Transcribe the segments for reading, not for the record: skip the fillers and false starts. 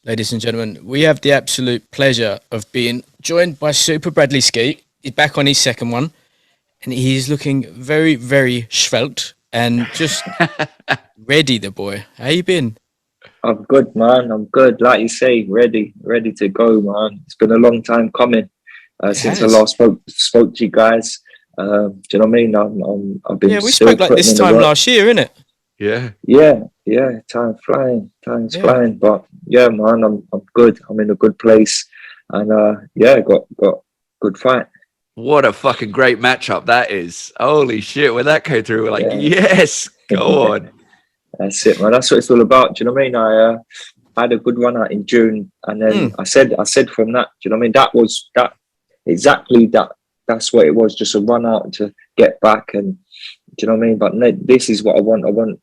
ladies and gentlemen, we have the absolute pleasure of being joined by Super Bradley Skeete. He's back on his second one, and he's looking very, very svelte and just ready, the boy. How you been? I'm good, man. I'm good. Like you say, ready to go, man. It's been a long time coming It since I has. last spoke to you guys. Do you know what I mean? I've been Yeah, we still spoke like putting this in the time work. last year, innit? Yeah. Yeah. Time's Yeah. flying. But yeah, man, I'm good. I'm in a good place, and yeah, got good fight. What a fucking great matchup that is. Holy shit. When that came through, we're like, Yeah, yes, go on. that's it, man. That's what it's all about. Do you know what I mean? I had a good run out in June, and then Mm. I said from that, do you know what I mean? That was that exactly that. That's what it was, just a run out to get back, and do you know what I mean? But this is what I want.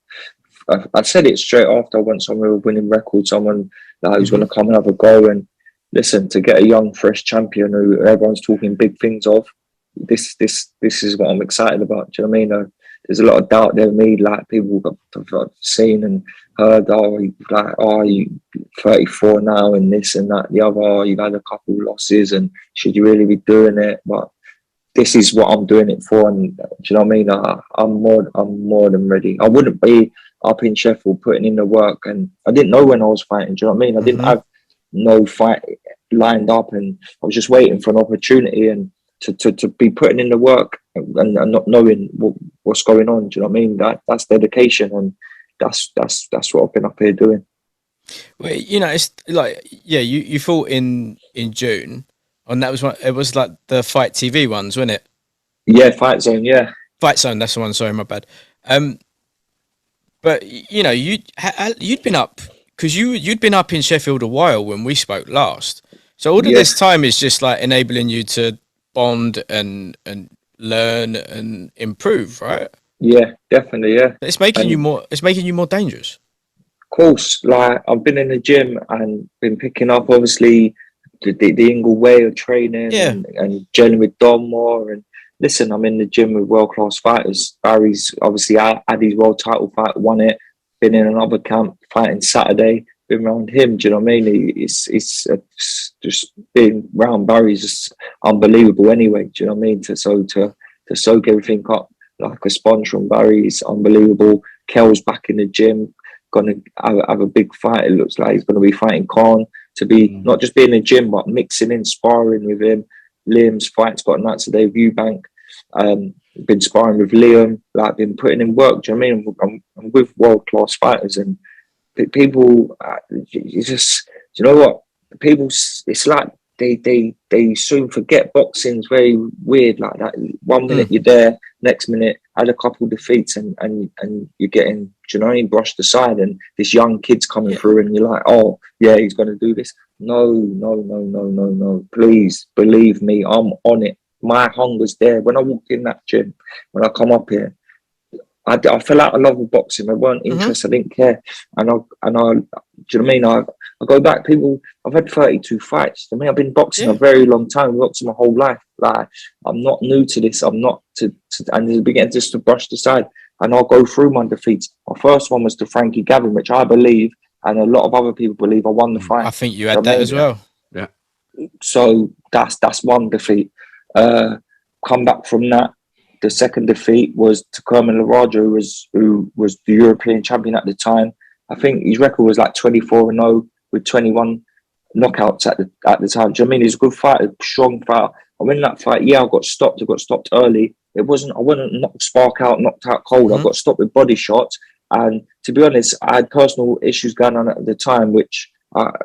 I said it straight after. I want someone with a winning record, someone that who's going to come and have a go. And listen, to get a young, fresh champion who everyone's talking big things of, this is what I'm excited about. Do you know what I mean? There's a lot of doubt there. Me, like people have seen and heard, you 34 now and this and that, the other. Oh, you've had a couple of losses, and should you really be doing it? But this is what I'm doing it for, and do you know what I mean? I'm more than ready. I wouldn't be up in Sheffield putting in the work, and I didn't know when I was fighting. Do you know what I mean? I didn't have no fight lined up, and I was just waiting for an opportunity and to be putting in the work and not knowing what's going on. Do you know what I mean? That's dedication, and that's what I've been up here doing. Well, it's like, yeah, you fought in June, and that was one. It was like the Fight TV ones, wasn't it? Yeah, Fight Zone. Yeah, Fight Zone. That's the one. Sorry, my bad. But you'd been up because you'd been up in Sheffield a while when we spoke last. So all of this yes, time is just like enabling you to bond and learn and improve, right? yeah, definitely, yeah. It's making you And more. It's making you more dangerous. course, like I've been in the gym and been picking up obviously the Ingle way of training Yeah. and gelling with Dom more. And listen, I'm in the gym with world class fighters. Barry's obviously had his world title fight, won it. Been in another camp fighting Saturday. Been around him. Do you know what I mean? It's just being around Barry's just unbelievable. Anyway, do you know what I mean? To soak everything up like a sponge from Barry is unbelievable. Kel's back in the gym, gonna have a big fight. It looks like he's gonna be fighting Khan, to be not just being in the gym but mixing in sparring with him. Liam's fight's got a night today with Eubank. Been sparring with Liam, like been putting in work. Do you know what I mean? I'm with world class fighters, and people, you just, you know what? People, it's like they soon forget. Boxing's very weird like that. One minute you're there, next minute had a couple of defeats, and you're getting, do you know what I mean, brushed aside, and this young kid's coming through, and you're like, oh yeah, he's going to do this. No. Please believe me, I'm on it. My hunger's there. When I walked in that gym, when I come up here, I fell out of love with boxing. I weren't interested. I didn't care. Do you know what I mean? I go back. People, I've had 32 fights. I mean, I've been boxing a very long time. Boxing my whole life. Like, I'm not new to this. I'm not and it's beginning just to brush aside. And I'll go through my defeats. My first one was to Frankie Gavin, which I believe, and a lot of other people believe, I won the fight. I think you Do had know what I that mean? as well. Yeah. So that's one defeat. Come back from that. The second defeat was to Kerman Laraja, who was the European champion at the time. I think his record was like 24-0 with 21 knockouts at the time. Do you know what I mean? He's a good fighter, strong fighter. I win that fight. Yeah, I got stopped. I got stopped early. I wasn't knocked spark out, knocked out cold. I got stopped with body shots. And to be honest, I had personal issues going on at the time, which,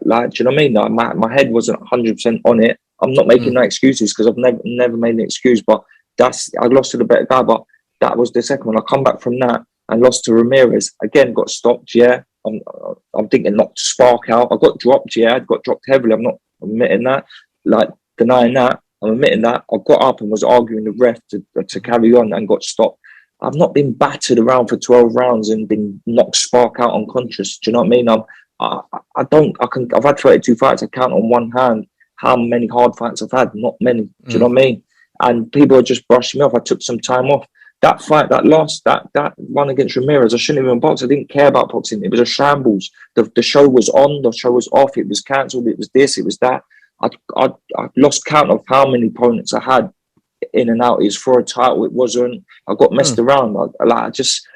like, do you know what I mean? Like, my head wasn't 100% on it. I'm not making no excuses because I've never made an excuse, but I lost to the better guy. But that was the second one. I come back from that and lost to Ramirez. Again, got stopped. Yeah, I'm thinking knocked spark out. I got dropped. Yeah, I got dropped heavily. I'm not admitting that, like denying that. I'm admitting that. I got up and was arguing the ref to carry on and got stopped. I've not been battered around for 12 rounds and been knocked spark out unconscious. Do you know what I mean? I've had 32 fights. I count on one hand how many hard fights I've had. Not many. Do you know what I mean? And people are just brushing me off. I took some time off. that fight, that one against Ramirez, I shouldn't even box. I didn't care about boxing. It was a shambles. The show was on, the show was off. It was cancelled. It was this. It was that. I lost count of how many opponents I had in and out. It was for a title. It wasn't. I got messed around. I just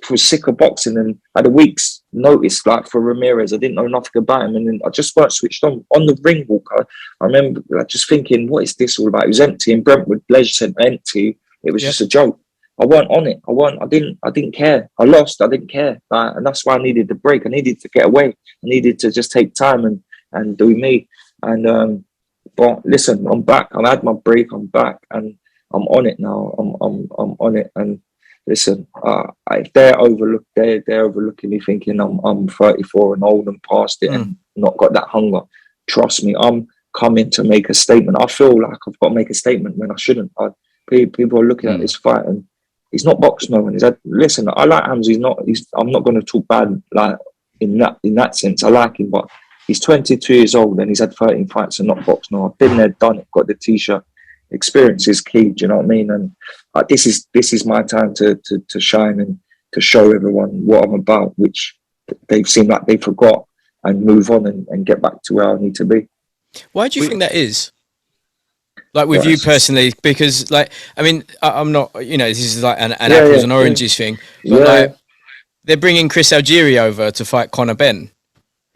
was sick of boxing, and I had a week's notice like for Ramirez. I didn't know nothing about him, and then I just weren't switched on the ring walk. I remember like, just thinking, what is this all about? It was empty in Brentwood. Leisure Centre empty. It was just a joke. I weren't on it. I didn't care. I lost. I didn't care. And that's why I needed the break. I needed to get away. I needed to just take time and do me. And but listen, I'm back. I've had my break. I'm back, and I'm on it now. I'm on it. And listen, if they're overlooking me, thinking I'm 34 and old and past it and not got that hunger. Trust me, I'm coming to make a statement. I feel like I've got to make a statement when I shouldn't. People are looking at this fight, and he's not boxed no one. Listen, I like Hamza. I'm not going to talk bad like in that sense. I like him, but he's 22 years old and he's had 13 fights and not boxed no. I've been there, done it, got the t-shirt. Experience is key. Do you know what I mean? And this is my time to shine and to show everyone what I'm about, which they've seemed like they forgot, and move on and get back to where I need to be. Why do you think that is? Like with you personally, because like, I mean, I'm not, this is like an apples and oranges thing, but like they're bringing Chris Algieri over to fight Conor Benn.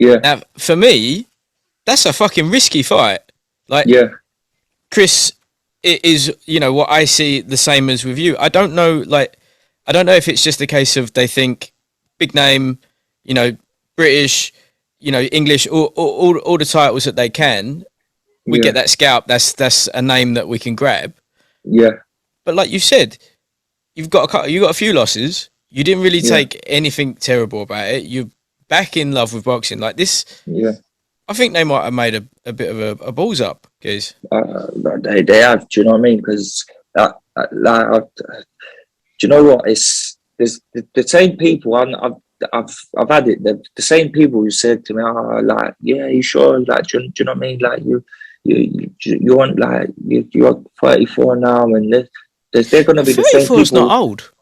Yeah. Now, for me, that's a fucking risky fight. Like, Chris is, what I see the same as with you. I don't know if it's just a case of they think big name, British, English, all the titles that they can. We get that scalp. That's a name that we can grab. Yeah. But like you said, you got a few losses. You didn't really take anything terrible about it. You're back in love with boxing like this. Yeah. I think they might have made a bit of a balls up, guys. They have. Do you know what I mean? Because do you know what? It's the same people. I've had it. The same people who said to me, you sure? Like, do you know what I mean? Like you want like you're 34 now, and they're going to be the same people. 34's not old.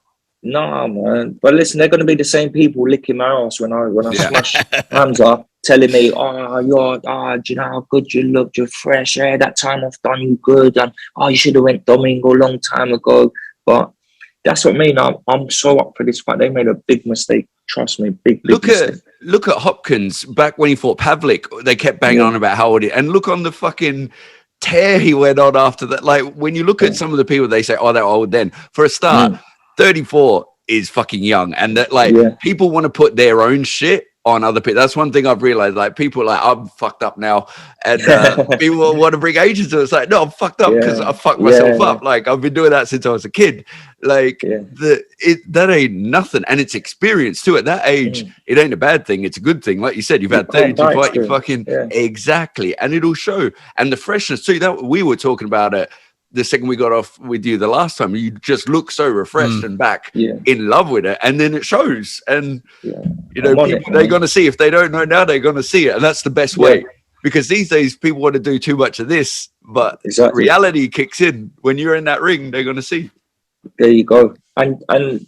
No, man. But listen, they're going to be the same people licking my ass when I smash Hamza, telling me, do you know how good you look? You're fresh. Yeah, that time I've done you good. And you should have went Domingo a long time ago. But that's what I mean. I'm so up for this fight. They made a big mistake. Trust me, big mistake. Look at Hopkins back when he fought Pavlik. They kept banging on about how old he, and look on the fucking tear he went on after that. Like when you look at some of the people, they say, they're old then. For a start, 34 is fucking young, and that people want to put their own shit on other people. That's one thing I've realized. Like people are like, I'm fucked up now, and people want to bring ages to it. It's like, no, I'm fucked up because I fucked myself up. Like I've been doing that since I was a kid. Like that ain't nothing, and it's experience too. At that age, it ain't a bad thing. It's a good thing. Like you said, you've had 32 fights. You fucking exactly, and it'll show. And the freshness too. That we were talking about it. The second we got off with you the last time, you just look so refreshed and back in love with it, and then it shows. And people, they're going to see. If they don't know now, they're going to see it, and that's the best way. Because these days, people want to do too much of this, but reality kicks in when you're in that ring. They're going to see. There you go. And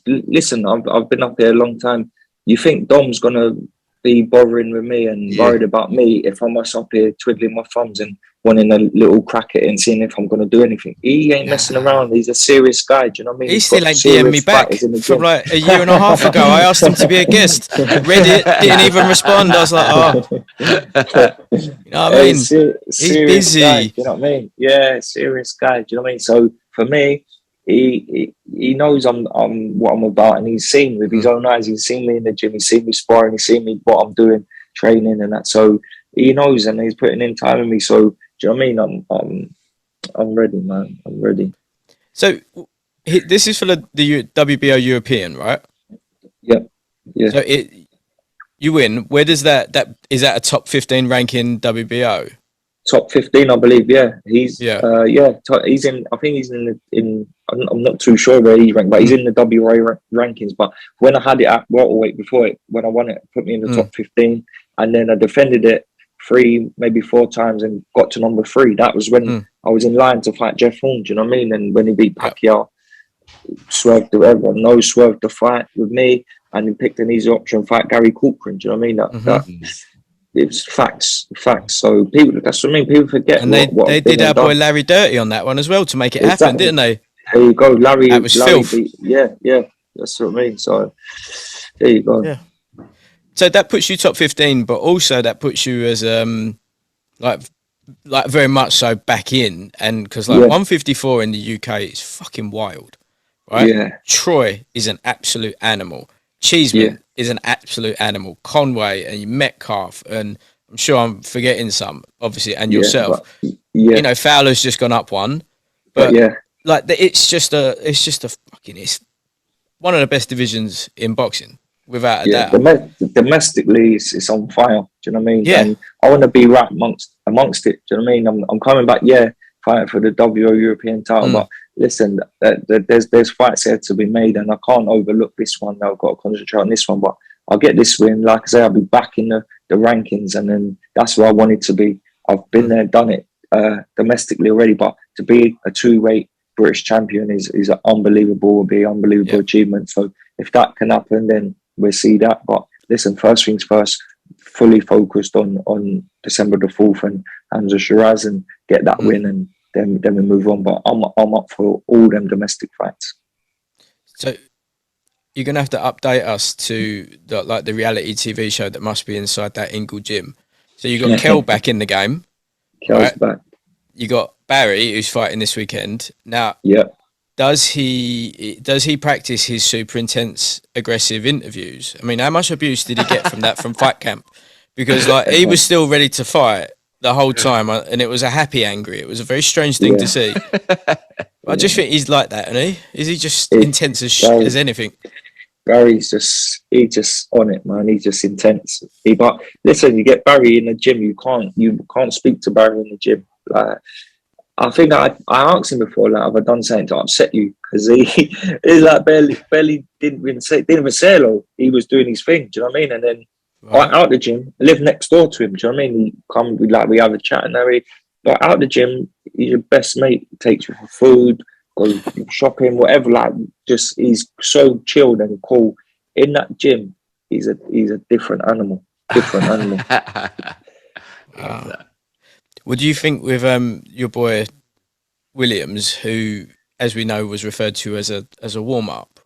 listen, I've been up there a long time. You think Dom's going to be bothering with me and worried about me if I'm up here twiddling my thumbs and wanting a little crack at it and seeing if I'm going to do anything? He ain't messing around. He's a serious guy. Do you know what I mean? He still ain't DM'd me back from like a year and a half ago. I asked him to be a guest. Read it, didn't even respond. I was like, you know what I mean? He's busy. Guy, do you know what I mean? Yeah, serious guy. Do you know what I mean? So for me, he knows I'm what I'm about, and he's seen with his own eyes. He's seen me in the gym. He's seen me sparring. He's seen me what I'm doing, training, and that. So he knows, and he's putting in time with me. So do you know what I mean? I'm ready, man. I'm ready. So this is for the WBO European, right? Yeah. So you win. Where does that is that a top 15 ranking WBO? Top 15, I believe. Yeah, he's he's in. I think he's in. I'm not too sure where he's ranked, but he's in the WA rankings. But when I had it at welterweight before it, when I won it, put me in the top 15, and then I defended it 3, maybe 4 times and got to number 3. That was when I was in line to fight Jeff Horn. Do you know what I mean? And when he beat Pacquiao, Swerve, everyone knows Swerve the fight with me, and he picked an easy option fight Gary Corcoran. Do you know what I mean? That it's facts. So people, that's what I mean. People forget. And they did our boy Larry dirty on that one as well to make it happen, didn't they? There you go, Larry. That was filth. Yeah. That's what I mean. So there you go. Yeah. So that puts you top 15, but also that puts you as like very much so back in, and because 154 in the UK is fucking wild, right? Yeah. Troy is an absolute animal. Cheeseman is an absolute animal. Conway and Metcalf, and I'm sure I'm forgetting some, obviously, and yourself. But, you know, Fowler's just gone up one, but like it's one of the best divisions in boxing, without a doubt. Domestically, it's on fire. Do you know what I mean? Yeah. And I want to be right amongst it. Do you know what I mean? I'm coming back. Yeah, fighting for the WO European title, but listen, there's fights here to be made, and I can't overlook this one. I've got to concentrate on this one, but I'll get this win. Like I say, I'll be back in the rankings, and then that's where I wanted to be. I've been there, done it domestically already, but to be a two-weight British champion is an unbelievable achievement. So if that can happen, then we'll see that. But listen, first things first, fully focused on December the 4th and Hamza Shiraz and get that win, and then we move on. But I'm up for all them domestic fights. So you're gonna have to update us to the reality TV show that must be inside that Ingle gym. So you got Kel back in the game. Kel's back. You got Barry, who's fighting this weekend. Now, does he practice his super intense, aggressive interviews? I mean, how much abuse did he get from that from fight camp? Because he was still ready to fight the whole time, and it was a happy angry. It was a very strange thing to see. I just think he's like that, isn't he? Is he just intense as anything? Barry's just on it, man. He's just intense. But listen, you get Barry in the gym, you can't speak to Barry in the gym. Like, I think I asked him before, like, have I done something to upset you? Because he's like barely didn't even say hello. He was doing his thing. Do you know what I mean? And then out the gym, I live next door to him. Do you know what I mean? He come, we have a chat and everything. But out the gym, he's your best mate. He takes you for food, go shopping, whatever. Like, just he's so chilled and cool. In that gym, he's a different animal. What do you think with your boy Williams, who, as we know, was referred to as a warm up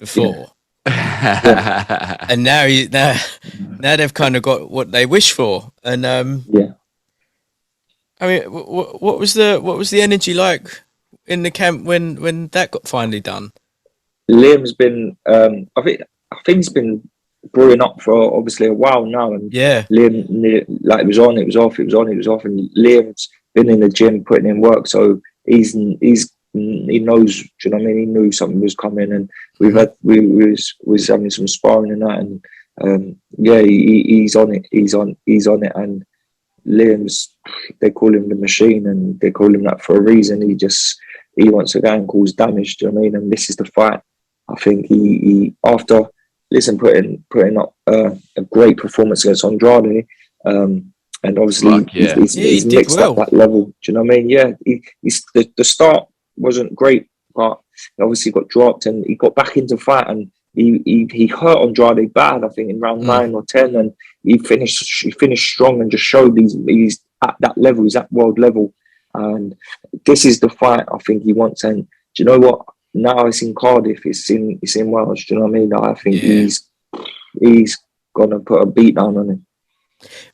before, and now they've kind of got what they wish for, and I mean, what was the energy like in the camp when that got finally done? Liam's been, I think he's been brewing up for obviously a while now, and Liam, like, it was on, it was off, and Liam's been in the gym putting in work, so he knows. Do you know what I mean? He knew something was coming, and we was having some sparring and that, and he's on it. He's on it, and Liam's, they call him the machine, and they call him that for a reason. He wants to go and cause damage. Do you know what I mean? And this is the fight. I think he after. Listen, putting up a great performance against Andrade, and obviously he's mixed up that level. Do you know what I mean? Yeah, the start wasn't great, but he obviously got dropped, and he got back into fight, and he hurt Andrade bad. I think in round 9 or 10, and he finished strong and just showed he's at that level, he's at world level, and this is the fight I think he wants. And do you know what? Now it's in Cardiff, it's in Wales. Do you know what I mean? I think he's gonna put a beat down on him.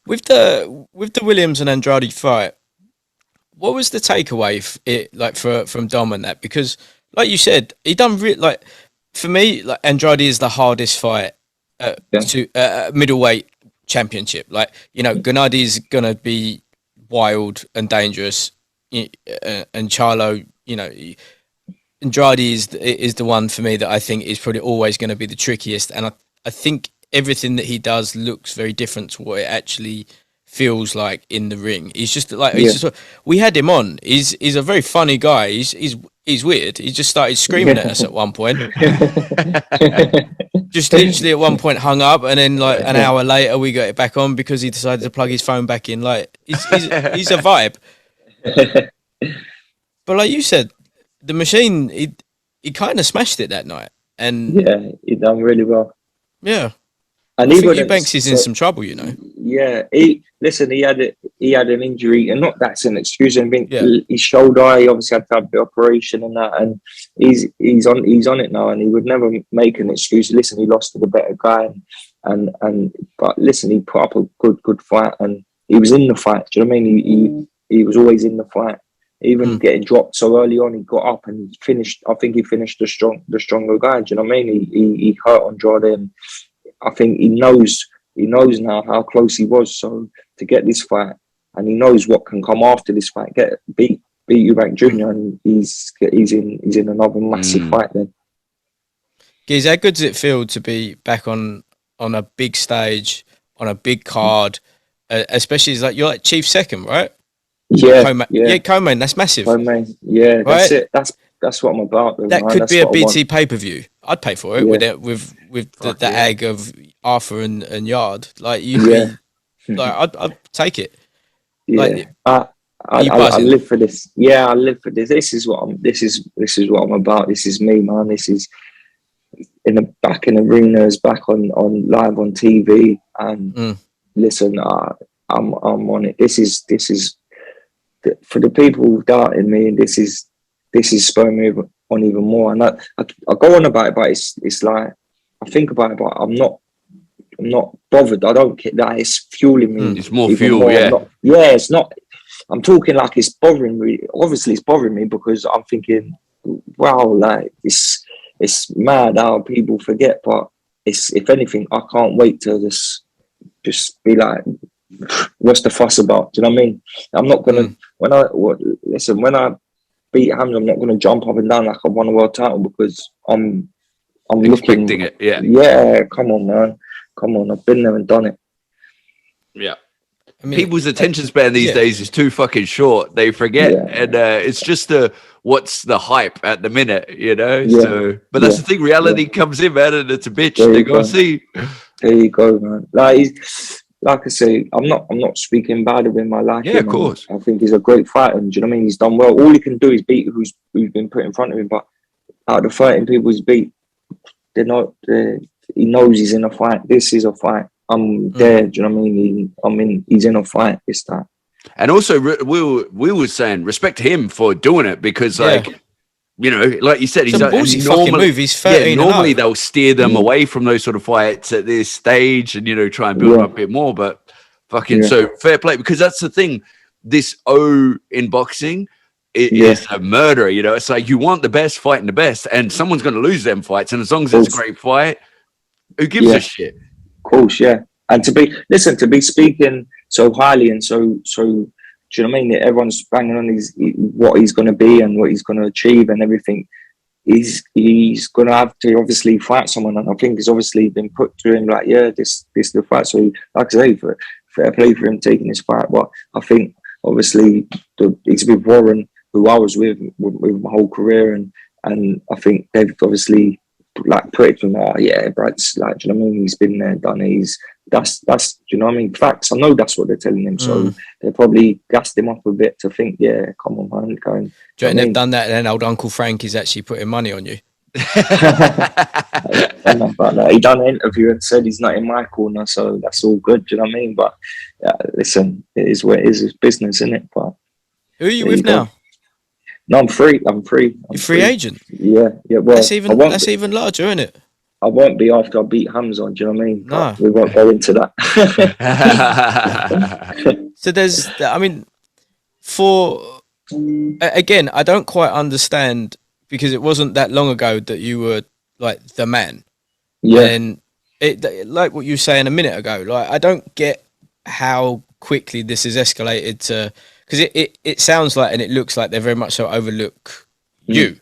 With the Williams and Andrade fight, what was the takeaway from Dom and that? Because, like you said, he done for me, like, Andrade is the hardest fight to middleweight championship. Like, you know, Gennadi's gonna be wild and dangerous, and Charlo, you know. Andrade is the one for me that I think is probably always going to be the trickiest, and I think everything that he does looks very different to what it actually feels like in the ring. He's just like we had him on. He's a very funny guy. He's weird. He just started screaming at us at one point. Just literally at one point hung up, and then like an hour later we got it back on because he decided to plug his phone back in. Like he's a vibe. But like you said, the machine, he kind of smashed it that night. And Yeah, he done really well. yeah, And I he think wouldn't. Eubanks is in some trouble, you know. Yeah, he had an injury, and not that's an excuse. I think Yeah. his shoulder. He obviously had to have the operation and that, and he's on it now, and he would never make an excuse. Listen, he lost to the better guy, and but listen, he put up a good fight, and he was in the fight. Do you know what I mean? He was always in the fight. Even getting dropped so early on, he got up and finished. I think he finished the stronger guy. Do you know what I mean? He hurt Andrade, and I think he knows now how close he was. So to get this fight, and he knows what can come after this fight, beat Eubank Jr. and he's in another massive fight then. Giz, how good does it feel to be back on a big stage, on a big card, especially like you're like chief second, right? Yeah, co-main, that's massive. Co-main, yeah, right? That's it. That's what I'm about. Though, that man. could That's be a what I BT pay-per-view. I'd pay for it with the egg of Arthur and Yard. Like I'd take it. Yeah, like, I live for this. Yeah, I live for this. This is what I'm about. This is me, man. This is back in arenas, back on live on TV, and listen, I'm on it. This is for the people doubting me. This is spurring me on even more. And I go on about it, but it's like I think about it, but I'm not bothered. I don't care. That it's fueling me. It's more fuel, it's not. I'm talking like it's bothering me. Obviously, it's bothering me because I'm thinking, wow, like it's mad how people forget. But it's, if anything, I can't wait to just be like, what's the fuss about? Do you know what I mean? I'm not gonna when I beat Hamza, I'm not gonna jump up and down like I won a world title because I'm expecting looking. it. Yeah, come on, man. Come on, I've been there and done it. Yeah. I mean, people's attention span these days is too fucking short. They forget, and it's just what's the hype at the minute, you know. Yeah. So, but that's the thing. Reality comes in, man, and it's a bitch. There They you go go. see. There you go, man. Like I say, I'm not speaking bad of him. I like him. Yeah, of course. I think he's a great fighter. Do you know what I mean? He's done well. All he can do is beat who's been put in front of him. But out of the 13 people he's beat, they're not. He knows he's in a fight. This is a fight. I'm there. Do you know what I mean? He's in a fight this time. And also, we were saying respect to him for doing it because, like, you know, like you said, he's a ballsy fucking move. He's 13. Normally they'll steer them away from those sort of fights at this stage, and try and build them up a bit more. But fucking so fair play, because that's the thing. This O in boxing is a murder. It's like you want the best fighting the best, and someone's going to lose them fights. And as long as it's a great fight, who gives a shit? Of course, yeah. And to be speaking so highly and so, do you know what I mean? Everyone's banging on what he's going to be and what he's going to achieve and everything. He's going to have to obviously fight someone, and I think it's obviously been put to him like, this is the fight. So, like I say, fair play for him taking this fight. But I think obviously it's with Warren, who I was with my whole career, and I think they've obviously like put it to him. Brad's like, do you know what I mean? He's been there, done it. That's do you know what I mean? Facts. I know that's what they're telling him. So they probably gassed him up a bit to think, come on, man. Do you reckon they've done that, and then old Uncle Frank is actually putting money on you? I don't know about that. He done an interview and said he's not in my corner, so that's all good. Do you know what I mean? But listen, it is what it is. It's business, isn't it? But who are you with now? No, I'm free. You're free agent? Yeah. Well, that's even larger, isn't it? I won't be after I beat Hamza. Do you know what I mean? No. We won't go into that. So again, I don't quite understand, because it wasn't that long ago that you were like the man. Yeah. And like what you were saying a minute ago, like I don't get how quickly this has escalated to, because it sounds like, and it looks like, they very much so overlook you.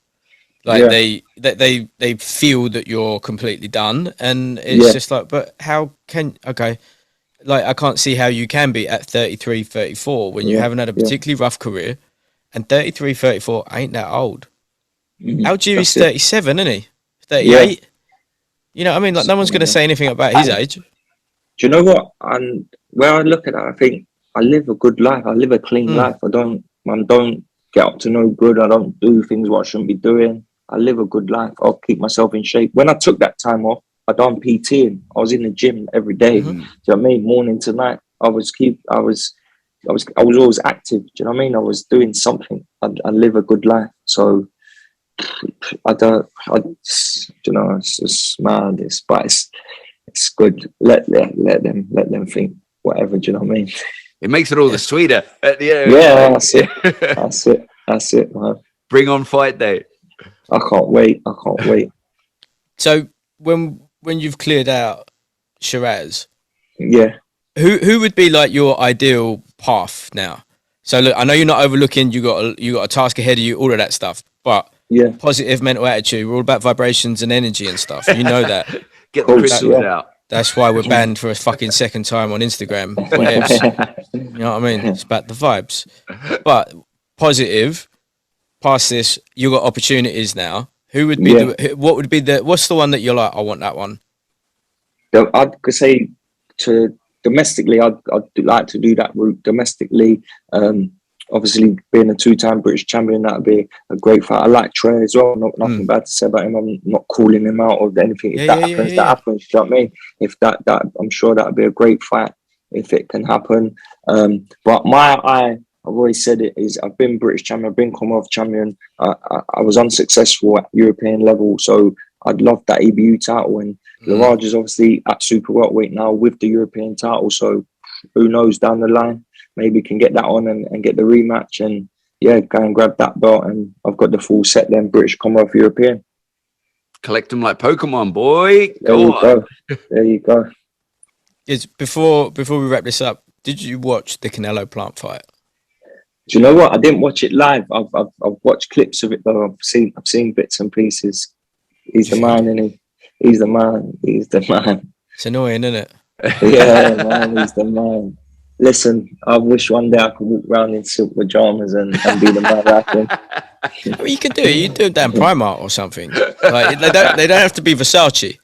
Like they feel that you're completely done, and it's just like, but how can, like I can't see how you can be at 33, 34 when you haven't had a particularly rough career, and 33, 34 ain't that old. Algieri's 37, isn't he? 38. You know what I mean? Like no one's going to say anything about his age. Do you know what? And where I look at it, I think I live a good life. I live a clean life. I don't get up to no good. I don't do things what I shouldn't be doing. I live a good life. I'll keep myself in shape. When I took that time off, I done PTing. I was in the gym every day. Mm-hmm. Do you know what I mean? Morning to night. I was always active. Do you know what I mean? I was doing something. I live a good life. So it's just mad. But it's good. Let them think whatever. Do you know what I mean? It makes it all the sweeter at the end. Yeah, that's it, man. Bring on fight day. I can't wait. So when you've cleared out Shiraz, Yeah. who would be like your ideal path now? So look, I know you're not overlooking. You got a task ahead of you, all of that stuff. But Yeah. positive mental attitude. We're all about vibrations and energy and stuff. You know that. Get the crystals out. That's why we're banned for a fucking second time on Instagram. You know what I mean? It's about the vibes. But positive, past this, you got opportunities now. Who would be what's the one that you're like, I want that one? I'd say domestically, I'd like to do that route domestically. Obviously, being a 2-time British champion, that'd be a great fight. I like Trey as well. Nothing bad to say about him. I'm not calling him out or anything. If that happens, that happens. You know what I mean? If that I'm sure that'd be a great fight if it can happen. But I've always said it is. I've been British champion. I've been Commonwealth champion. I was unsuccessful at European level, so I'd love that EBU title. And Laraj is obviously at super welterweight now with the European title. So who knows down the line? Maybe can get that on and get the rematch and go and grab that belt. And I've got the full set then, British, Commonwealth, European. Collect them like Pokemon, boy. There you go. Before we wrap this up, did you watch the Canelo Plant fight? Do you know what? I didn't watch it live. I've watched clips of it though. I've seen bits and pieces. He's the man, isn't he? He's the man. It's annoying, isn't it? Yeah, man, he's the man. Listen, I wish one day I could walk around in silk pajamas and be the man rapping. I mean, you can do it. You do a damn Primark or something. Like they don't have to be Versace.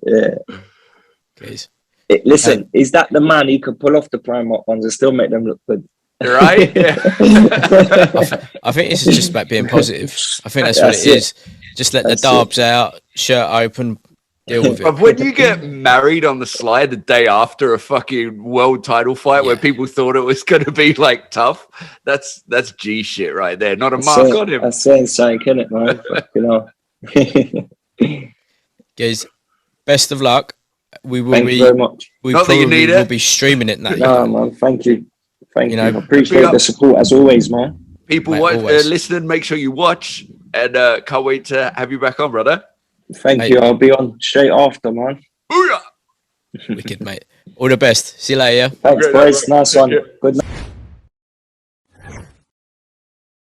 Yeah. Please. Listen, is that the man who could pull off the Primark ones and still make them look good? Right? Yeah. I think this is just about being positive. I think that's what it is. Just let the darbs out, shirt open, deal with it. But when you get married on the slide the day after a fucking world title fight where people thought it was going to be like tough, that's G shit right there. Not a mark on him. That's saying something, innit, man? Guys, best of luck. Thank you very much. Not that you need will be streaming it now. No, man. Thank you. Thank you. I appreciate the support as always, man. People listening, make sure you watch, and can't wait to have you back on, brother. Thank you. I'll be on straight after, man. Booyah! Wicked, mate. All the best. See you later. Thanks, boys. Nice one. Good night.